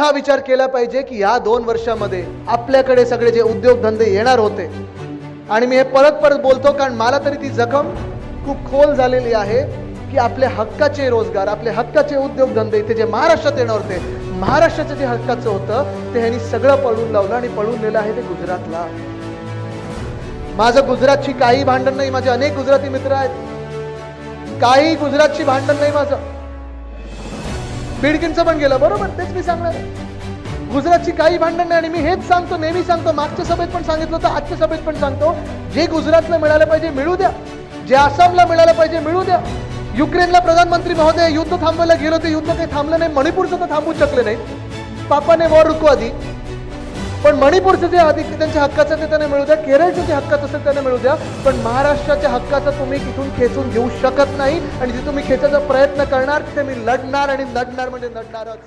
हा विचार केला पाहिजे की या 2 वर्षामध्ये आपल्याकडे सगळे जे उद्योगधंदे येणार होते, आणि मी हे परत परत बोलतो कारण मला तरी ती जखम खूप खोल झालेली आहे की आपले हक्काचे रोजगार, आपले हक्काचे उद्योगधंदे इथे जे महाराष्ट्रात येणार होते, महाराष्ट्राचं जे हक्काचं होतं ते ह्यांनी सगळं पळून लावलं आणि पळून नेलं आहे ते गुजरातला. माझं गुजरातची काही भांडण नाही, माझे अनेक गुजराती मित्र आहेत, काही गुजरातची भांडण नाही माझं. बिडकींचं पण गेलं बरोबर, तेच मी सांगणार. गुजरातची काही भांडण नाही. आणि मी हेच सांगतो, नेहमी सांगतो, मागच्या सभेत पण सांगितलं होतं, आजच्या सभेत पण सांगतो, जे गुजरातला मिळालं पाहिजे मिळू द्या, जे आसामला मिळालं पाहिजे मिळू द्या. युक्रेनला प्रधानमंत्री महोदय युद्ध थांबवायला गेलो, ते युद्ध काही थांबलं नाही. मणिपूरचं तर थांबू शकले नाही, पापाने वॉर रुकू आधी, पण मणिपूरचं जे अधिक त्यांच्या हक्काचं ते त्यांना मिळू द्या, केरळचं जे हक्काचं असेल त्यांना मिळू द्या, पण महाराष्ट्राच्या हक्काचं तुम्ही तिथून खेचून घेऊ शकत नाही. आणि जे तुम्ही खेचायचा प्रयत्न करणार तिथे मी लढणार, आणि लढणार म्हणजे लढणारच.